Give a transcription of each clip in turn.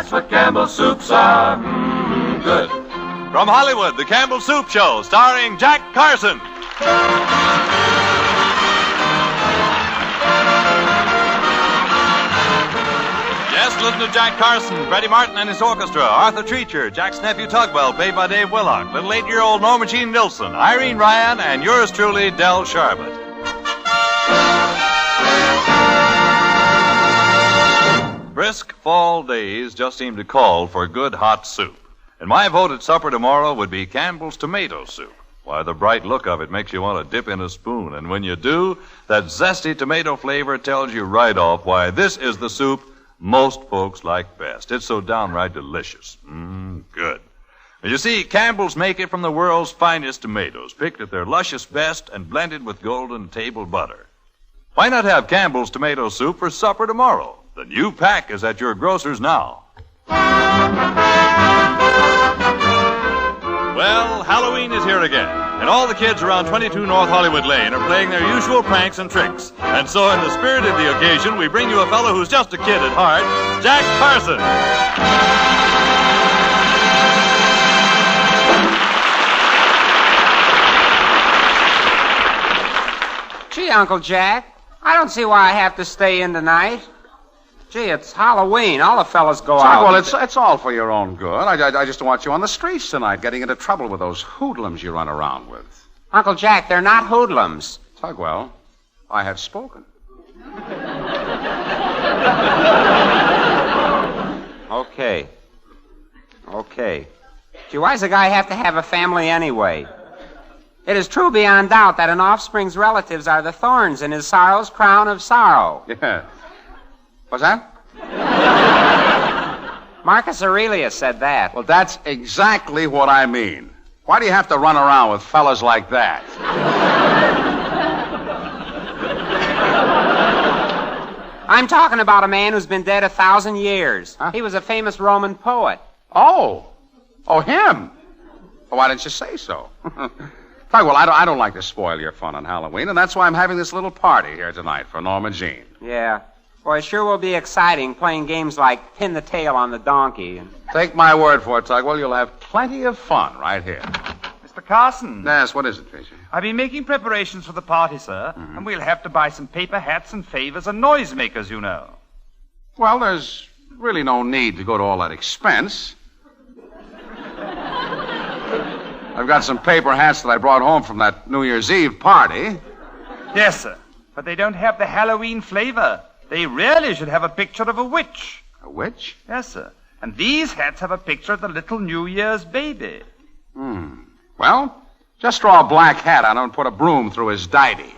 That's what Campbell soups are. Good. From Hollywood, the Campbell Soup Show, starring Jack Carson. Yes, listen to Jack Carson, Freddie Martin and his orchestra, Arthur Treacher, Jack's nephew Tugwell, played by Dave Willock, little 8-year-old Norma Jean Nilsson, Irene Ryan, and yours truly, Del Sharbutt. Brisk fall days just seem to call for good hot soup. And my vote at supper tomorrow would be Campbell's tomato soup. Why, the bright look of it makes you want to dip in a spoon. And when you do, that zesty tomato flavor tells you right off why this is the soup most folks like best. It's so downright delicious. Good. You see, Campbell's make it from the world's finest tomatoes, picked at their luscious best and blended with golden table butter. Why not have Campbell's tomato soup for supper tomorrow? The new pack is at your grocer's now. Well, Halloween is here again, and all the kids around 22 North Hollywood Lane are playing their usual pranks and tricks. And so, in the spirit of the occasion, we bring you a fellow who's just a kid at heart, Jack Carson. Gee, Uncle Jack, I don't see why I have to stay in tonight. Gee, it's Halloween. All the fellas go out. Well, it's all for your own good. I just don't want you on the streets tonight getting into trouble with those hoodlums you run around with. Uncle Jack, they're not hoodlums. Tugwell, I have spoken. Okay. Gee, why does a guy have to have a family anyway? It is true beyond doubt that an offspring's relatives are the thorns in his sorrow's crown of sorrow. Yeah. What's that? Marcus Aurelius said that. Well, that's exactly what I mean. Why do you have to run around with fellas like that? I'm talking about a man who's been dead 1,000 years. Huh? He was a famous Roman poet. Oh, him. Well, why didn't you say so? Well, I don't like to spoil your fun on Halloween, and that's why I'm having this little party here tonight for Norma Jean. Yeah. Boy, it sure will be exciting playing games like Pin the Tail on the Donkey. Take my word for it, Tugwell. You'll have plenty of fun right here. Mr. Carson. Yes, what is it, Gracie? I've been making preparations for the party, sir, and we'll have to buy some paper hats and favors and noisemakers, you know. Well, there's really no need to go to all that expense. I've got some paper hats that I brought home from that New Year's Eve party. Yes, sir, but they don't have the Halloween flavor. They really should have a picture of a witch. A witch? Yes, sir. And these hats have a picture of the little New Year's baby. Well, just draw a black hat on him and put a broom through his diety.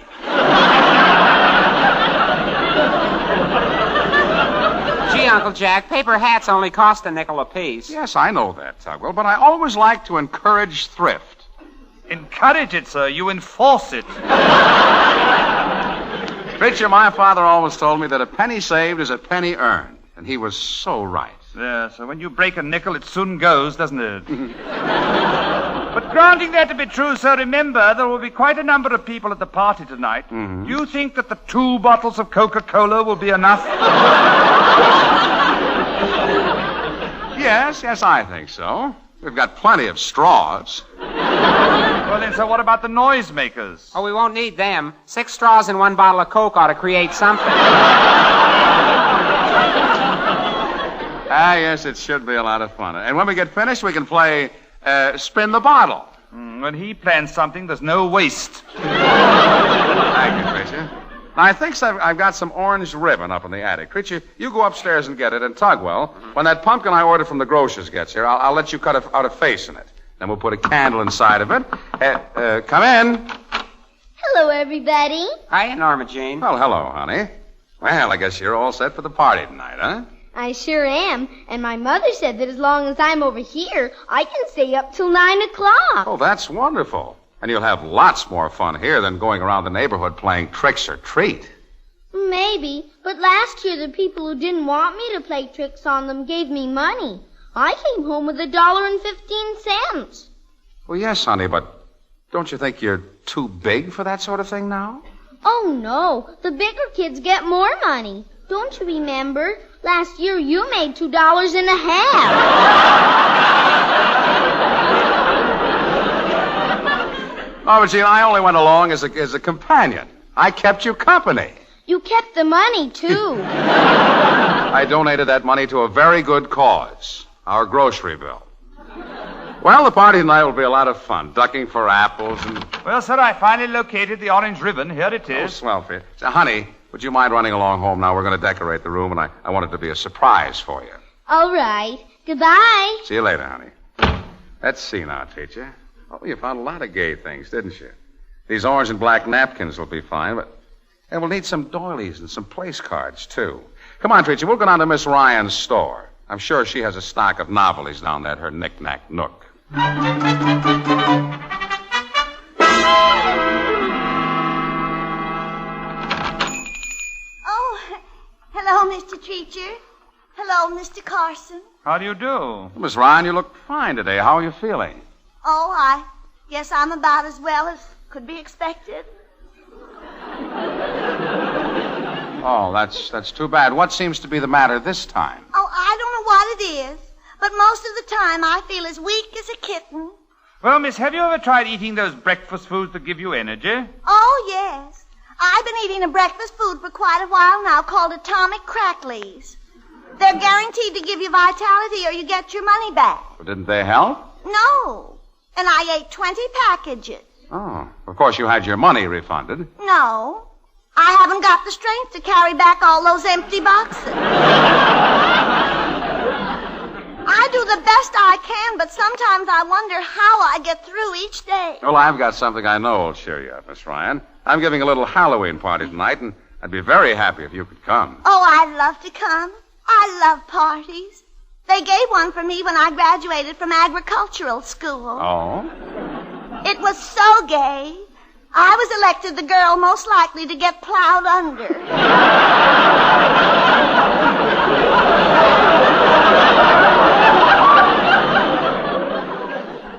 Gee, Uncle Jack, paper hats only cost a nickel apiece. Yes, I know that, Tugwell, but I always like to encourage thrift. Encourage it, sir. You enforce it. Preacher, my father always told me that a penny saved is a penny earned, and he was so right. Yeah, so when you break a nickel, it soon goes, doesn't it? But granting that to be true, sir, remember, there will be quite a number of people at the party tonight. Do you think that the 2 bottles of Coca-Cola will be enough? Yes, I think so. We've got plenty of straws. Well, then, sir, what about the noisemakers? Oh, we won't need them. 6 straws in 1 bottle of Coke ought to create something. Yes, it should be a lot of fun. And when we get finished, we can play Spin the Bottle. When he plans something, there's no waste. Thank you, Creature. Now, I think I've got some orange ribbon up in the attic. Creature, you go upstairs and get it. And Tugwell, when that pumpkin I ordered from the grocer's gets here, I'll let you cut out a face in it. Then we'll put a candle inside of it. Come in. Hello, everybody. Hi, Norma Jean. Well, hello, honey. Well, I guess you're all set for the party tonight, huh? I sure am. And my mother said that as long as I'm over here, I can stay up till 9 o'clock. Oh, that's wonderful. And you'll have lots more fun here than going around the neighborhood playing tricks or treat. Maybe. But last year, the people who didn't want me to play tricks on them gave me money. I came home with $1.15. Well, yes, honey, but don't you think you're too big for that sort of thing now? Oh, no. The bigger kids get more money. Don't you remember? Last year you made $2.50. Oh, but, Gene, I only went along as a companion. I kept you company. You kept the money, too. I donated that money to a very good cause, our grocery bill. Well, the party tonight will be a lot of fun, ducking for apples and... Well, sir, I finally located the orange ribbon. Here it Oh, is. swell for you. So, honey, would you mind running along home now? We're going to decorate the room, and I want it to be a surprise for you. All right. Goodbye. See you later, honey. Let's see now, teacher. Oh, you found a lot of gay things, didn't you? These orange and black napkins will be fine, but... And we'll need some doilies and some place cards, too. Come on, teacher, we'll go down to Miss Ryan's store. I'm sure she has a stock of novelties down there at her knick-knack nook. Oh, hello, Mr. Treacher. Hello, Mr. Carson. How do you do? Miss Ryan, you look fine today. How are you feeling? Oh, I guess I'm about as well as could be expected. Oh, that's too bad. What seems to be the matter this time? Oh, I don't know what it is, but most of the time I feel as weak as a kitten. Well, miss, have you ever tried eating those breakfast foods that give you energy? Oh, yes. I've been eating a breakfast food for quite a while now called Atomic Cracklies. They're guaranteed to give you vitality or you get your money back. Well, didn't they help? No. And I ate 20 packages. Oh, of course you had your money refunded. No. I haven't got the strength to carry back all those empty boxes. I do the best I can, but sometimes I wonder how I get through each day. Well, I've got something I know will cheer you up, Miss Ryan. I'm giving a little Halloween party tonight, and I'd be very happy if you could come. Oh, I'd love to come. I love parties. They gave one for me when I graduated from agricultural school. Oh? It was so gay. I was elected the girl most likely to get plowed under.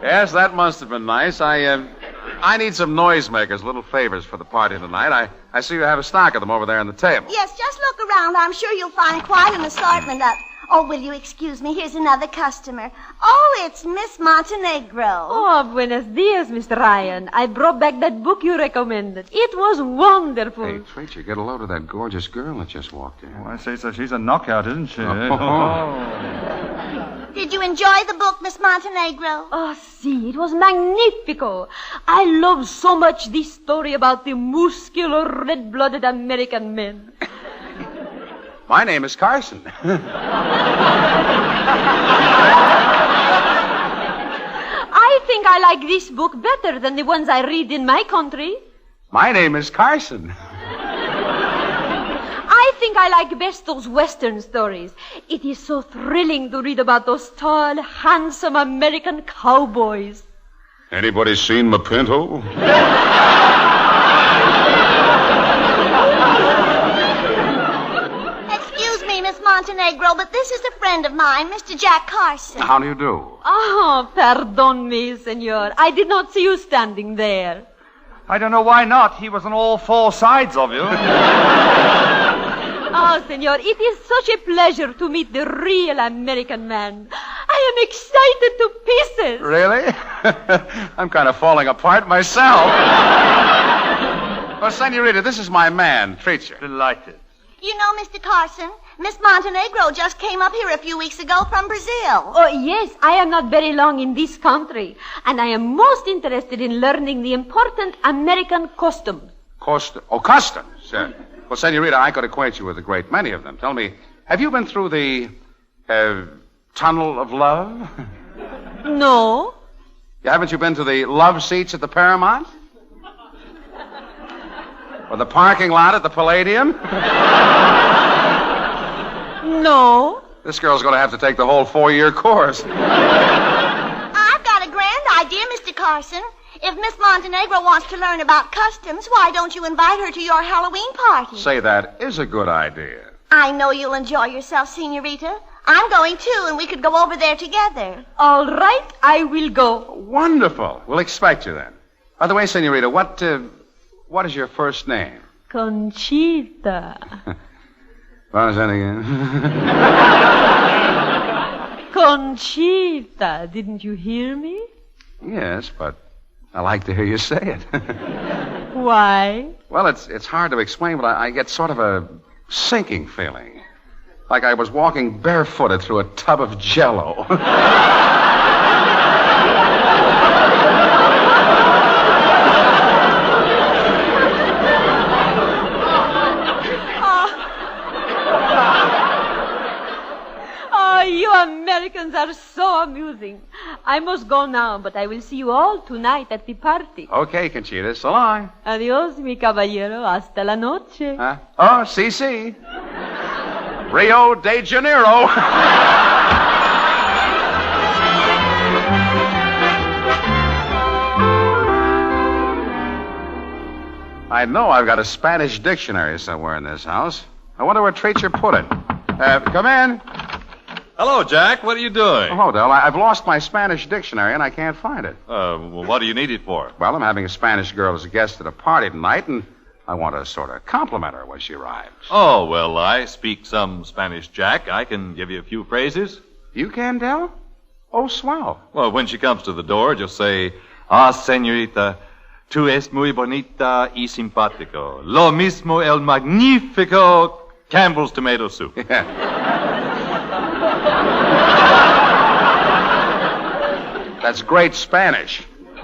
Yes, that must have been nice. I need some noisemakers, little favors for the party tonight. I see you have a stock of them over there on the table. Yes, just look around. I'm sure you'll find quite an assortment of... Oh, will you excuse me? Here's another customer. Oh, it's Miss Montenegro. Oh, buenos dias, Mr. Ryan. I brought back that book you recommended. It was wonderful. Hey, Treacher, get a load of that gorgeous girl that just walked in. Oh, I say so. She's a knockout, isn't she? Did you enjoy the book, Miss Montenegro? Oh, see, it was magnifico. I love so much this story about the muscular, red-blooded American men. My name is Carson. I think I like this book better than the ones I read in my country. My name is Carson. I think I like best those Western stories. It is so thrilling to read about those tall, handsome American cowboys. Anybody seen my pinto? Excuse me, Miss Montenegro, but this is a friend of mine, Mr. Jack Carson. How do you do? Oh, pardon me, senor. I did not see you standing there. I don't know why not. He was on all four sides of you. Oh, senor, it is such a pleasure to meet the real American man. I am excited to pieces. Really? I'm kind of falling apart myself. Well, senorita, this is my man, Treacher. Delighted. You know, Mr. Carson, Miss Montenegro just came up here a few weeks ago from Brazil. Oh, yes, I am not very long in this country, and I am most interested in learning the important American customs. Customs? Well, senorita, I could acquaint you with a great many of them. Tell me, have you been through the, Tunnel of Love? No. Haven't you been to the love seats at the Paramount? Or the parking lot at the Palladium? No. This girl's going to have to take the whole 4-year course. I've got a grand idea, Mr. Carson. If Miss Montenegro wants to learn about customs, why don't you invite her to your Halloween party? Say, that is a good idea. I know you'll enjoy yourself, Senorita. I'm going too, and we could go over there together. All right, I will go. Wonderful. We'll expect you then. By the way, senorita, what is your first name? Conchita. What is that again? Conchita, didn't you hear me? Yes, but I like to hear you say it. Why? Well, it's hard to explain, but I get sort of a sinking feeling. Like I was walking barefooted through a tub of Jell-O. You Americans are so amusing. I must go now, but I will see you all tonight at the party. Okay, Conchita, so long. Adios, mi caballero. Hasta la noche. Huh? Oh, CC. Rio de Janeiro. I know I've got a Spanish dictionary somewhere in this house. I wonder where Treacher put it. Come in. Hello, Jack. What are you doing? Oh, Del, I've lost my Spanish dictionary and I can't find it. Well, what do you need it for? Well, I'm having a Spanish girl as a guest at a party tonight, and I want to sort of compliment her when she arrives. Oh, well, I speak some Spanish, Jack. I can give you a few phrases. You can, Del? Oh, swell. Well, when she comes to the door, just say, "Ah, señorita, tú es muy bonita y simpático. Lo mismo el magnífico Campbell's tomato soup." Yeah. That's great Spanish.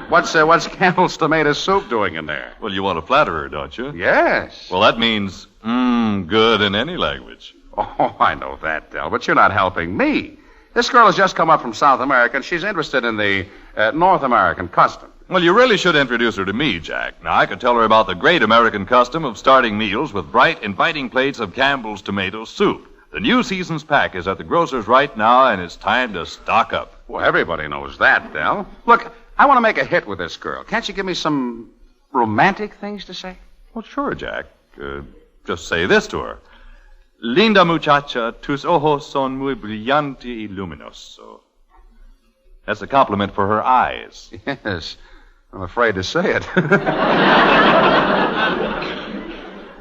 What's Campbell's tomato soup doing in there? Well, you want to flatter her, don't you? Yes. Well, that means, good in any language. Oh, I know that, Del, but you're not helping me. This girl has just come up from South America, and she's interested in the North American custom. Well, you really should introduce her to me, Jack. Now, I could tell her about the great American custom of starting meals with bright, inviting plates of Campbell's tomato soup. The new season's pack is at the grocer's right now, and it's time to stock up. Well, everybody knows that, Del. Look, I want to make a hit with this girl. Can't you give me some romantic things to say? Well, sure, Jack. Just say this to her. Linda muchacha, tus ojos son muy brillante y luminoso. That's a compliment for her eyes. Yes, I'm afraid to say it.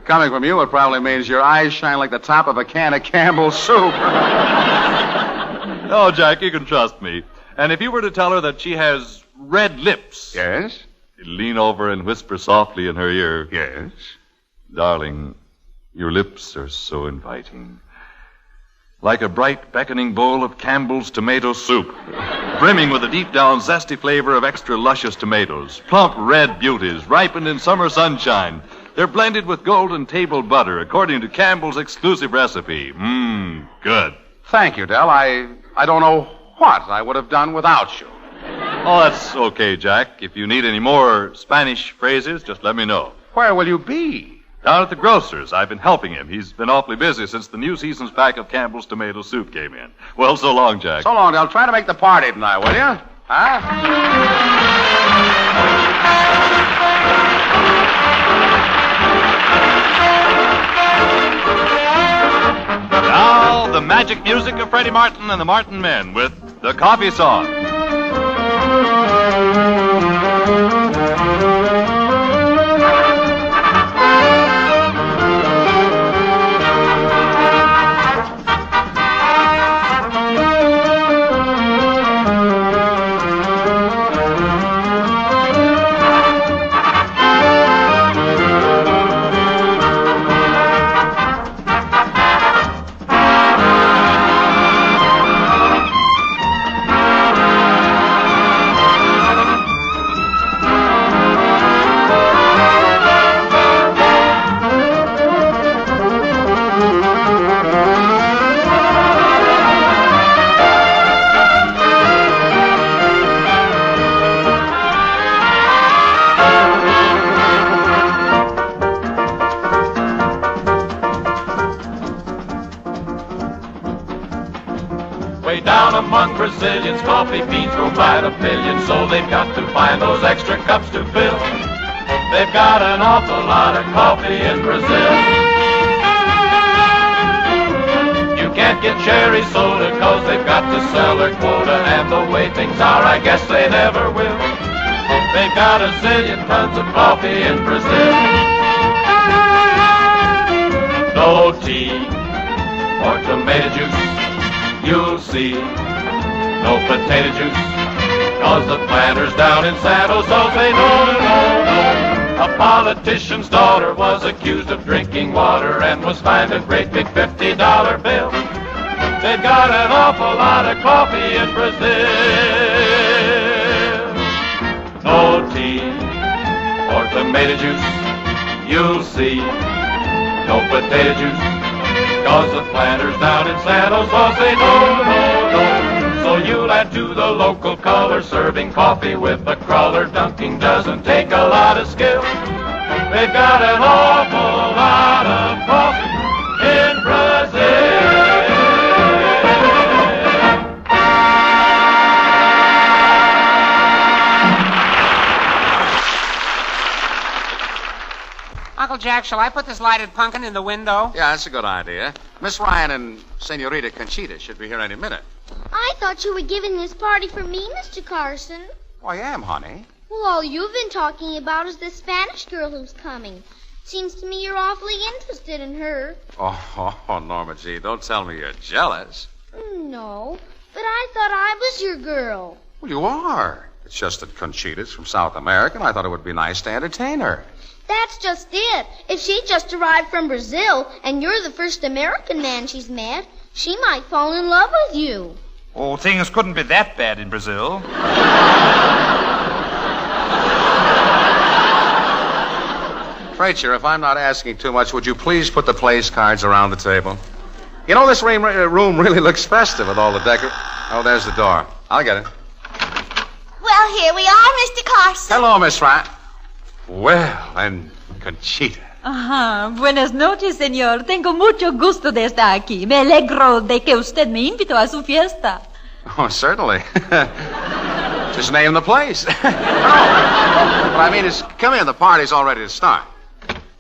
Coming from you, it probably means your eyes shine like the top of a can of Campbell's soup. Oh, Jack, you can trust me. And if you were to tell her that she has red lips... Yes? You'd lean over and whisper softly in her ear... Yes? Darling, your lips are so inviting. Like a bright, beckoning bowl of Campbell's tomato soup, brimming with a deep-down, zesty flavor of extra luscious tomatoes, plump red beauties, ripened in summer sunshine. They're blended with golden table butter, according to Campbell's exclusive recipe. Good. Thank you, Del. I don't know what I would have done without you. Oh, that's okay, Jack. If you need any more Spanish phrases, just let me know. Where will you be? Down at the grocer's. I've been helping him. He's been awfully busy since the new season's pack of Campbell's tomato soup came in. Well, so long, Jack. So long, Del. Try to make the party tonight, will you? Now, the magic music of Freddie Martin and the Martin Men with the Coffee Song. Among Brazilians, coffee beans go by the billion, so they've got to find those extra cups to fill. They've got an awful lot of coffee in Brazil. You can't get cherry soda, cause they've got to sell their quota, and the way things are, I guess they never will. They've got a zillion tons of coffee in Brazil. No tea, potato juice, 'cause the planters down in San Jose say no, no, no. A politician's daughter was accused of drinking water and was fined a great big $50 bill. They've got an awful lot of coffee in Brazil. No tea or tomato juice, you'll see. No potato juice, 'cause the planters down in San Jose say no, no, no. So you'll add to the local color. Serving coffee with a crawler dunking doesn't take a lot of skill. They've got an awful lot of coffee in Brazil. Uncle Jack, shall I put this lighted pumpkin in the window? Yeah, that's a good idea. Miss Ryan and Senorita Conchita should be here any minute. I thought you were giving this party for me, Mr. Carson. Oh, I am, honey. Well, all you've been talking about is the Spanish girl who's coming. Seems to me you're awfully interested in her. Oh, Norma G., don't tell me you're jealous. No, but I thought I was your girl. Well, you are. It's just that Conchita's from South America, and I thought it would be nice to entertain her. That's just it. If she just arrived from Brazil and you're the first American man she's met, she might fall in love with you. Oh, things couldn't be that bad in Brazil. Preacher, if I'm not asking too much, would you please put the place cards around the table? You know, this room really looks festive with all the Oh, there's the door. I'll get it. Well, here we are, Mr. Carson. Hello, Miss Ryan. Well, and Conchita. Ajá. Buenas noches, señor. Tengo mucho gusto de estar aquí. Me alegro de que usted me invitó a su fiesta. Oh, certainly. Just name the place. What I mean is, come in. The party's all ready to start.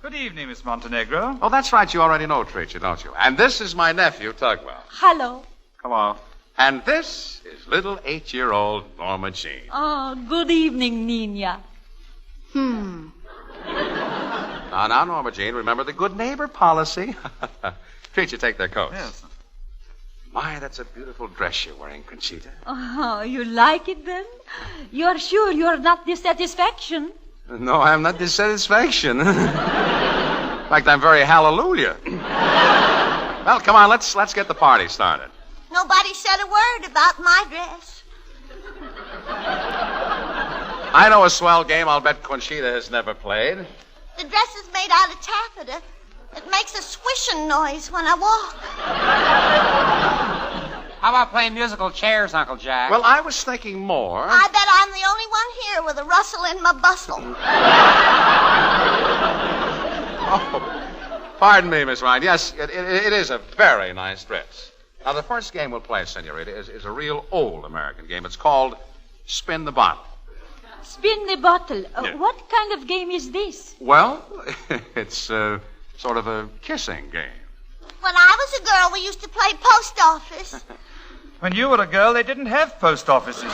Good evening, Miss Montenegro. Oh, that's right. You already know Treacher, don't you? And this is my nephew, Tugwell. Hello. Come on. And this is little 8-year-old Norma Jean. Oh, good evening, Nina. Now, Norma Jean, remember the good neighbor policy. Treacher, take their coats. Yes. My, that's a beautiful dress you're wearing, Conchita. Oh, you like it then? You're sure you're not dissatisfaction? No, I'm not dissatisfaction. In fact, I'm very hallelujah. Well, come on, let's get the party started. Nobody said a word about my dress. I know a swell game I'll bet Conchita has never played. The dress is made out of taffeta. It makes a swishing noise when I walk. How about playing musical chairs, Uncle Jack? Well, I was thinking more. I bet I'm the only one here with a rustle in my bustle. Oh, pardon me, Miss Ryan. Yes, it is a very nice dress. Now, the first game we'll play, Senorita, is a real old American game. It's called Spin the Bottle. Spin the bottle. Yeah. What kind of game is this? Well, it's sort of a kissing game. When I was a girl, we used to play post office. When you were a girl, they didn't have post offices.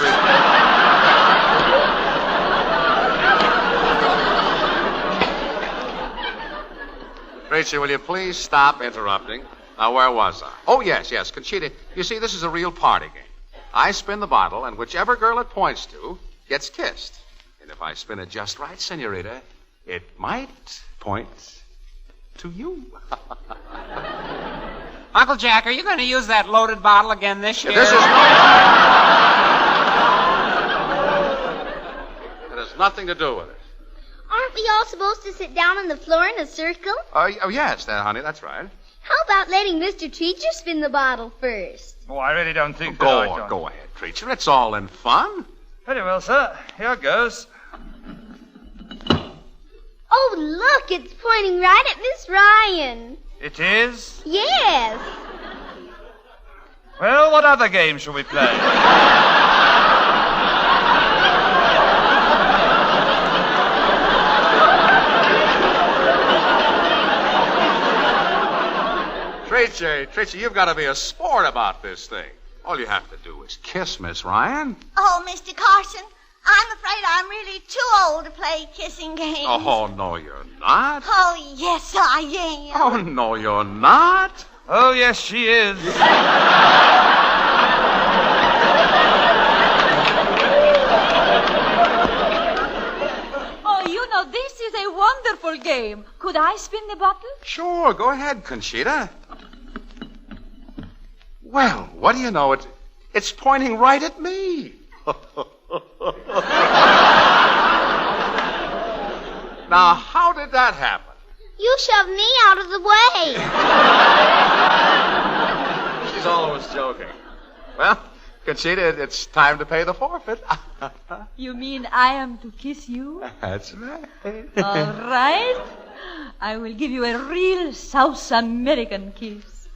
Gracie, will you please stop interrupting? Now, where was I? Oh, yes. Conchita, you see, this is a real party game. I spin the bottle, and whichever girl it points to gets kissed. And if I spin it just right, Senorita, it might point to you. Uncle Jack, are you going to use that loaded bottle again this year? This is... It has nothing to do with it. Aren't we all supposed to sit down on the floor in a circle? Oh, yes, honey, that's right. How about letting Mr. Treacher spin the bottle first? Oh, I really don't think Go that ahead, Treacher. It's all in fun. Very well, sir. Here goes. Oh, look, it's pointing right at Miss Ryan. It is? Yes. Well, what other game shall we play? Treacher, you've got to be a sport about this thing. All you have to do is kiss Miss Ryan. Oh, Mr. Carson, I'm afraid I'm really too old to play kissing games. Oh, no, you're not. Oh, yes, I am. Oh, no, you're not. Oh, yes, she is. wonderful game. Could I spin the bottle? Sure, go ahead, Conchita. Well, what do you know? It's pointing right at me. Now, how did that happen? You shoved me out of the way. She's always joking. Well, Conchita, it's time to pay the forfeit. You mean I am to kiss you? That's right. All right. I will give you a real South American kiss.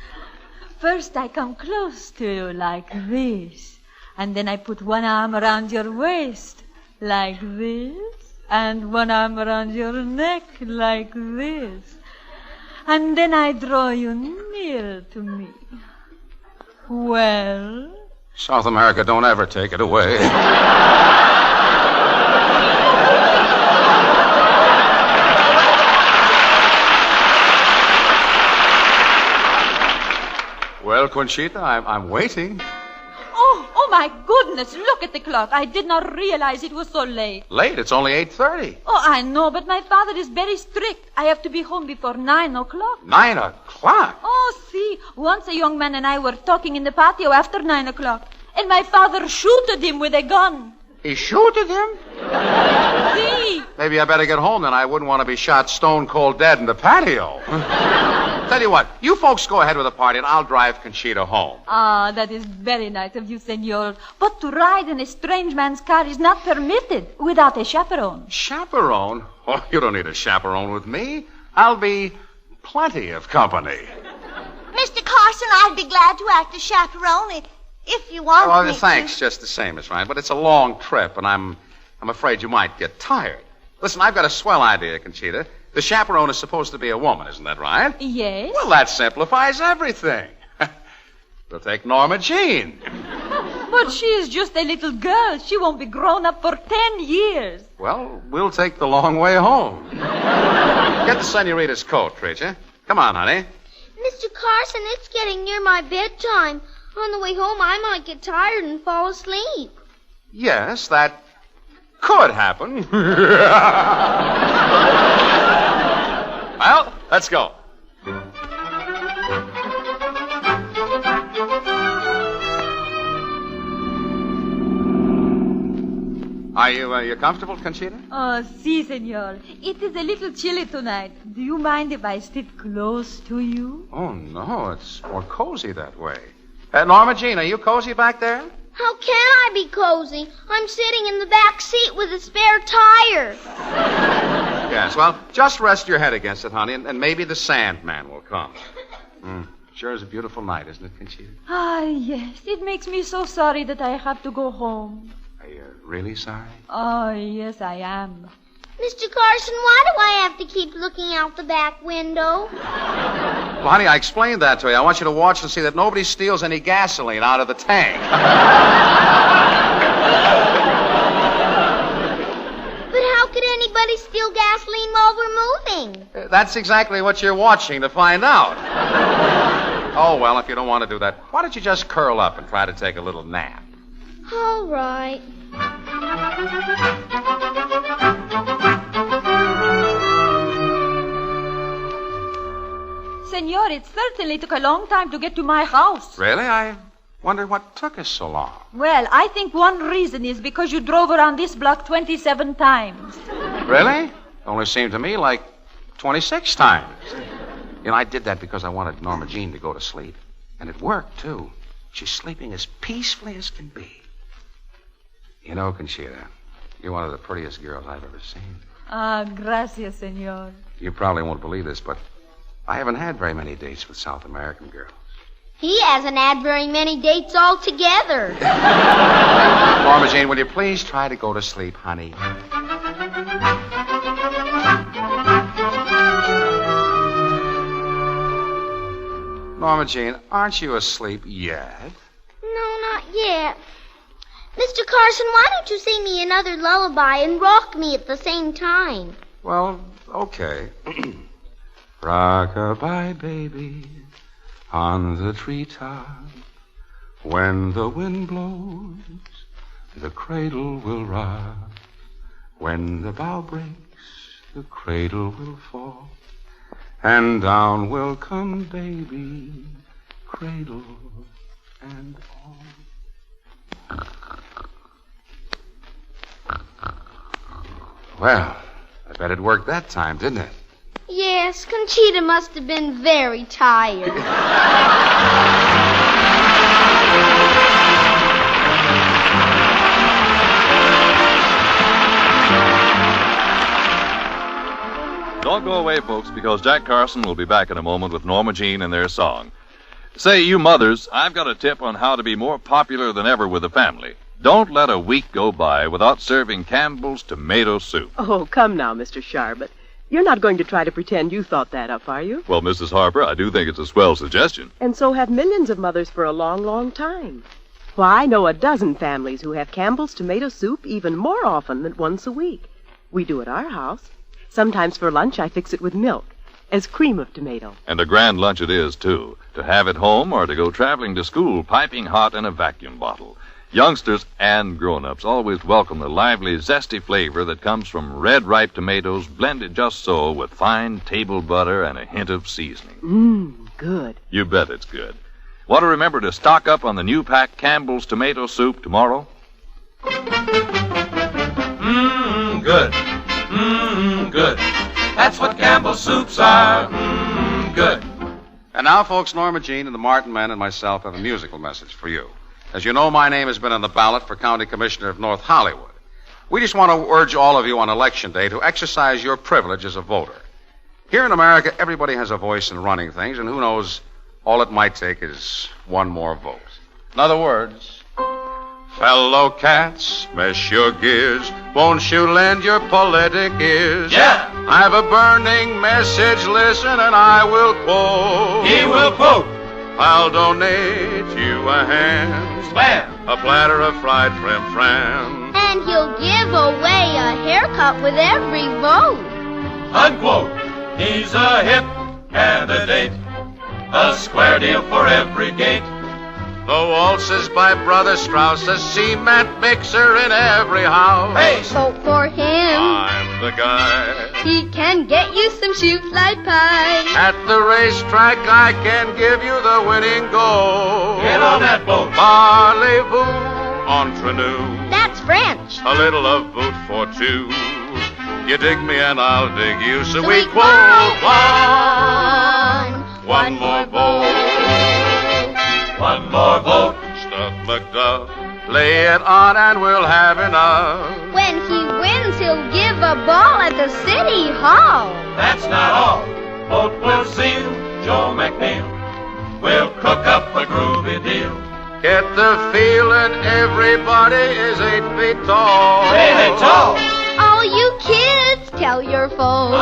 First, I come close to you like this. And then I put one arm around your waist like this. And one arm around your neck like this. And then I draw you near to me. Well? South America, don't ever take it away. Well, Conchita, I'm waiting. Oh, my goodness, look at the clock. I did not realize it was so late. Late? It's only 8:30. Oh, I know, but my father is very strict. I have to be home before 9 o'clock. 9 o'clock? Oh, see, once a young man and I were talking in the patio after 9 o'clock, and my father shooted him with a gun. He shooted him? See? Maybe I better get home then. I wouldn't want to be shot stone cold dead in the patio. Tell you what, you folks go ahead with the party and I'll drive Conchita home. Ah, that is very nice of you, senor. But to ride in a strange man's car is not permitted without a chaperone. Chaperone? Oh, you don't need a chaperone with me. I'll be plenty of company. Mr. Carson, I'd be glad to act as chaperone if you want me thanks, to. just the same, Miss Ryan. But it's a long trip, and I'm afraid you might get tired. Listen, I've got a swell idea, Conchita. The chaperone is supposed to be a woman, isn't that right? Yes. Well, that simplifies everything. We'll take Norma Jean. But she is just a little girl. She won't be grown up for 10 years. Well, we'll take the long way home. Get the senorita's coat, Tricia. Come on, honey. Mr. Carson, it's getting near my bedtime. On the way home, I might get tired and fall asleep. Yes, that could happen. Well, let's go. Are you comfortable, Conchita? Oh, si, senor. It is a little chilly tonight. Do you mind if I sit close to you? Oh, no, it's more cozy that way. Norma Jean, are you cozy back there? How can I be cozy? I'm sitting in the back seat with a spare tire. Yes, well, just rest your head against it, honey, and maybe the Sandman will come. Sure is a beautiful night, isn't it, Conchita? Ah, yes. It makes me so sorry that I have to go home. Are you really sorry? Oh, yes, I am. Mr. Carson, why do I have to keep looking out the back window? Well, honey, I explained that to you. I want you to watch and see that nobody steals any gasoline out of the tank. But how could anybody steal gasoline while we're moving? That's exactly what you're watching to find out. Oh, well, if you don't want to do that, why don't you just curl up and try to take a little nap? All right. Senor, it certainly took a long time to get to my house. Really? I wonder what took us so long. Well, I think one reason is because you drove around this block 27 times. Really? Only seemed to me like 26 times. You know, I did that because I wanted Norma Jean to go to sleep. And it worked, too. She's sleeping as peacefully as can be. You know, Conchita, you're one of the prettiest girls I've ever seen. Ah, gracias, senor. You probably won't believe this, but I haven't had very many dates with South American girls. He hasn't had very many dates altogether. Norma Jean, will you please try to go to sleep, honey? Norma Jean, aren't you asleep yet? No, not yet. Mr. Carson, why don't you sing me another lullaby and rock me at the same time? Well, okay. Rock-a-bye, baby, on the treetop. When the wind blows, the cradle will rock. When the bough breaks, the cradle will fall, and down will come baby, cradle and all. Well, I bet it worked that time, didn't it? Yes, Conchita must have been very tired. Don't go away, folks, because Jack Carson will be back in a moment with Norma Jean and their song. Say, you mothers, I've got a tip on how to be more popular than ever with the family. Don't let a week go by without serving Campbell's tomato soup. Oh, come now, Mr. Sharbert. You're not going to try to pretend you thought that up, are you? Well, Mrs. Harper, I do think it's a swell suggestion. And so have millions of mothers for a long, long time. Why, I know a dozen families who have Campbell's tomato soup even more often than once a week. We do at our house. Sometimes for lunch I fix it with milk, as cream of tomato. And a grand lunch it is, too. To have at home or to go traveling to school piping hot in a vacuum bottle. Youngsters and grown-ups always welcome the lively, zesty flavor that comes from red, ripe tomatoes blended just so with fine table butter and a hint of seasoning. Good. You bet it's good. Want to remember to stock up on the new pack Campbell's tomato soup tomorrow? Good. Good. That's what Campbell's soups are. Good. And now, folks, Norma Jean and the Martin men and myself have a musical message for you. As you know, my name has been on the ballot for County Commissioner of North Hollywood. We just want to urge all of you on Election Day to exercise your privilege as a voter. Here in America, everybody has a voice in running things, and who knows, all it might take is one more vote. In other words, fellow cats, mesh your gears. Won't you lend your politic ears? Yeah. I've a burning message, listen, and I will quote. He will quote. I'll donate you a hand. Slam. A platter of fried frim-fram. And he'll give away a haircut with every vote. Unquote. He's a hip candidate. A square deal for every gate. The waltzes by Brother Strauss, a cement mixer in every house. Hey! Vote for him. I'm the guy. He can get you some shoot like pie. At the racetrack, I can give you the winning goal. Get on that boat. Parlez-vous entre nous. That's French. A little of boot for two. You dig me and I'll dig you, so we quote one more vote. One more vote. Stuff McDuff, lay it on and we'll have enough. When he wins, he'll give a ball at the City Hall. That's not all. Vote will seal Joe McNeil. We'll cook up a groovy deal. Get the feeling everybody is 8 feet tall. 8 feet tall. All you kids, tell your folks.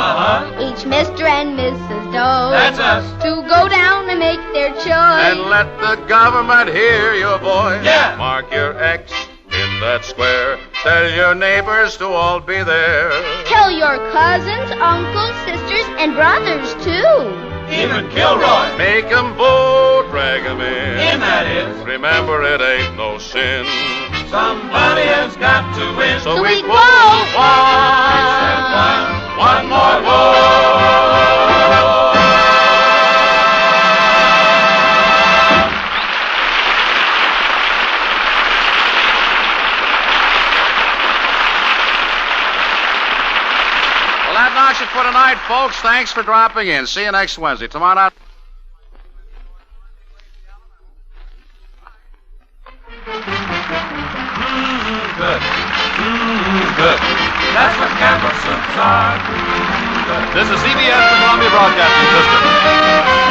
Each Mr. and Mrs. Doe. That's us. To go down and make their choice. And let the government hear your voice. Yeah. Mark your X in that square. Tell your neighbors to all be there. Tell your cousins, uncles, sisters, and brothers, too. Even Kilroy. Make 'em vote, drag 'em in. That is. Remember, it ain't no sin. Somebody has got to win. So we quote one more vote. Well, that knocks it for tonight, folks. Thanks for dropping in. See you next Wednesday. Tomorrow night. Good. Good. That's what Campbell's soups are. Good. This is CBS, the Columbia Broadcasting System.